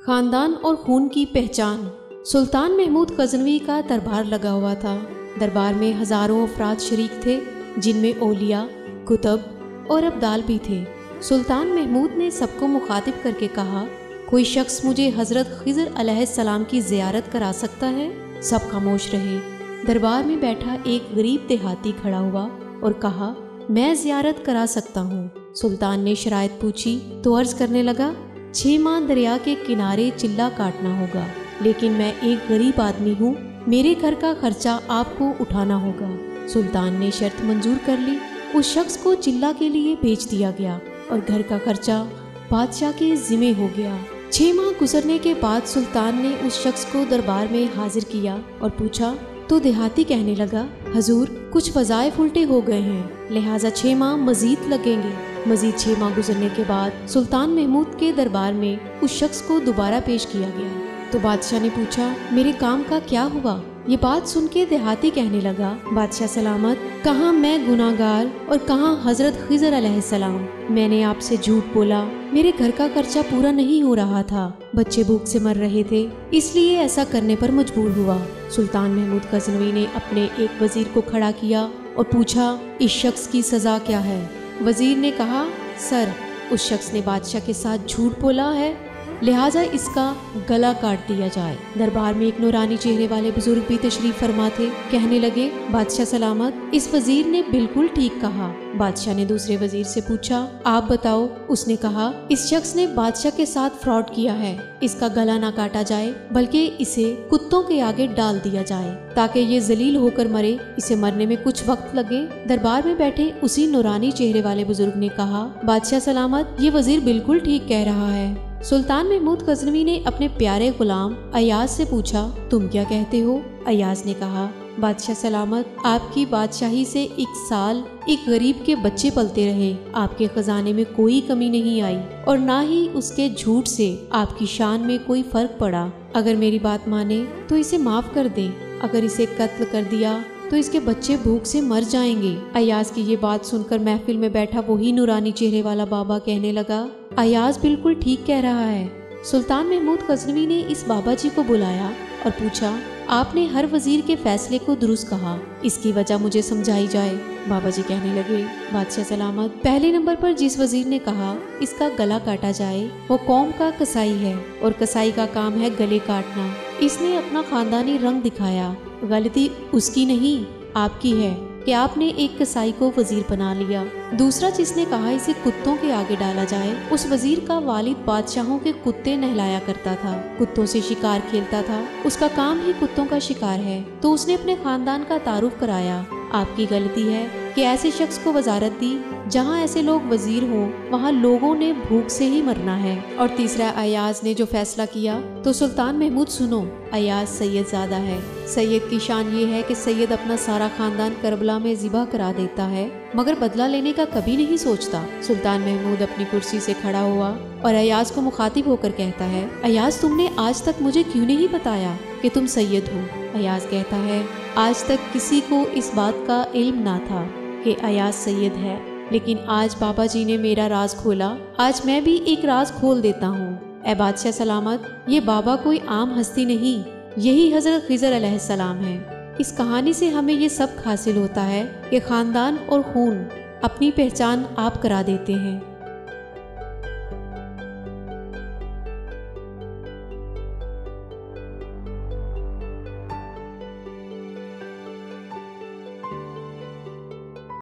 خاندان اور خون کی پہچان۔ سلطان محمود غزنوی کا دربار لگا ہوا تھا۔ دربار میں ہزاروں افراد شریک تھے، جن میں اولیاء، کتب اور ابدال بھی تھے۔ سلطان محمود نے سب کو مخاطب کر کے کہا، کوئی شخص مجھے حضرت خضر علیہ السلام کی زیارت کرا سکتا ہے؟ سب خاموش رہے۔ دربار میں بیٹھا ایک غریب دیہاتی کھڑا ہوا اور کہا، میں زیارت کرا سکتا ہوں۔ سلطان نے شرائط پوچھی تو عرض کرنے لگا، 6 ماہ دریا کے کنارے چلہ کاٹنا ہوگا، لیکن میں ایک غریب آدمی ہوں، میرے گھر کا خرچہ آپ کو اٹھانا ہوگا۔ سلطان نے شرط منظور کر لی۔ اس شخص کو چلہ کے لیے بھیج دیا گیا اور گھر کا خرچہ بادشاہ کے ذمہ ہو گیا۔ 6 ماہ گزرنے کے بعد سلطان نے اس شخص کو دربار میں حاضر کیا اور پوچھا تو دیہاتی کہنے لگا، حضور کچھ وظائف الٹے ہو گئے ہیں، لہٰذا 6 ماہ مزید لگیں گے۔ مزید 6 ماہ گزرنے کے بعد سلطان محمود کے دربار میں اس شخص کو دوبارہ پیش کیا گیا تو بادشاہ نے پوچھا، میرے کام کا کیا ہوا؟ یہ بات سن کے دیہاتی کہنے لگا، بادشاہ سلامت، کہاں میں گناہ گار اور کہاں حضرت خضر علیہ السلام۔ میں نے آپ سے جھوٹ بولا، میرے گھر کا خرچہ پورا نہیں ہو رہا تھا، بچے بھوک سے مر رہے تھے، اس لیے ایسا کرنے پر مجبور ہوا۔ سلطان محمود غزنوی نے اپنے ایک وزیر کو کھڑا کیا اور پوچھا، اس شخص کی سزا کیا ہے؟ وزیر نے کہا، سر، اس شخص نے بادشاہ کے ساتھ جھوٹ بولا ہے، لہٰذا اس کا گلا کاٹ دیا جائے۔ دربار میں ایک نورانی چہرے والے بزرگ بھی تشریف فرما تھے، کہنے لگے، بادشاہ سلامت، اس وزیر نے بالکل ٹھیک کہا۔ بادشاہ نے دوسرے وزیر سے پوچھا، آپ بتاؤ۔ اس نے کہا، اس شخص نے بادشاہ کے ساتھ فراڈ کیا ہے، اس کا گلا نہ کاٹا جائے بلکہ اسے کتوں کے آگے ڈال دیا جائے تاکہ یہ ذلیل ہو کر مرے، اسے مرنے میں کچھ وقت لگے۔ دربار میں بیٹھے اسی نورانی چہرے والے بزرگ نے کہا، بادشاہ سلامت، یہ وزیر بالکل ٹھیک کہہ رہا ہے۔ سلطان محمود غزنوی نے اپنے پیارے غلام ایاز سے پوچھا، تم کیا کہتے ہو؟ ایاز نے کہا، بادشاہ سلامت، آپ کی بادشاہی سے 1 سال ایک غریب کے بچے پلتے رہے، آپ کے خزانے میں کوئی کمی نہیں آئی اور نہ ہی اس کے جھوٹ سے آپ کی شان میں کوئی فرق پڑا۔ اگر میری بات مانے تو اسے معاف کر دیں، اگر اسے قتل کر دیا تو اس کے بچے بھوک سے مر جائیں گے۔ ایاز کی یہ بات سن کر محفل میں بیٹھا وہی نورانی چہرے والا بابا کہنے لگا، ایاز بالکل ٹھیک کہہ رہا ہے۔ سلطان محمود غزنوی نے اس بابا جی کو بلایا اور پوچھا، آپ نے ہر وزیر کے فیصلے کو درست کہا، اس کی وجہ مجھے سمجھائی جائے۔ بابا جی کہنے لگے، بادشاہ سلامت، پہلے نمبر پر جس وزیر نے کہا اس کا گلا کاٹا جائے وہ قوم کا کسائی ہے اور کسائی کا کام ہے گلے کاٹنا۔ اس نے اپنا خاندانی رنگ دکھایا، غلطی اس کی نہیں آپ کی ہے کہ آپ نے ایک کسائی کو وزیر بنا لیا۔ دوسرا جس نے کہا اسے کتوں کے آگے ڈالا جائے، اس وزیر کا والد بادشاہوں کے کتے نہلایا کرتا تھا، کتوں سے شکار کھیلتا تھا، اس کا کام ہی کتوں کا شکار ہے، تو اس نے اپنے خاندان کا تعارف کرایا۔ آپ کی غلطی ہے کہ ایسے شخص کو وزارت دی، جہاں ایسے لوگ وزیر ہوں وہاں لوگوں نے بھوک سے ہی مرنا ہے۔ اور تیسرا ایاز نے جو فیصلہ کیا، تو سلطان محمود سنو، ایاز سید زادہ ہے۔ سید کی شان یہ ہے کہ سید اپنا سارا خاندان کربلا میں ذبح کرا دیتا ہے مگر بدلہ لینے کا کبھی نہیں سوچتا۔ سلطان محمود اپنی کرسی سے کھڑا ہوا اور ایاز کو مخاطب ہو کر کہتا ہے، ایاز تم نے آج تک مجھے کیوں نہیں بتایا کہ تم سید ہو؟ ایاز کہتا ہے، آج تک کسی کو اس بات کا علم نہ تھا کہ ایاز سید ہے، لیکن آج بابا جی نے میرا راز کھولا، آج میں بھی ایک راز کھول دیتا ہوں۔ اے بادشاہ سلامت، یہ بابا کوئی عام ہستی نہیں، یہی حضرت خضر علیہ السلام ہے۔ اس کہانی سے ہمیں یہ سبق حاصل ہوتا ہے کہ خاندان اور خون اپنی پہچان آپ کرا دیتے ہیں۔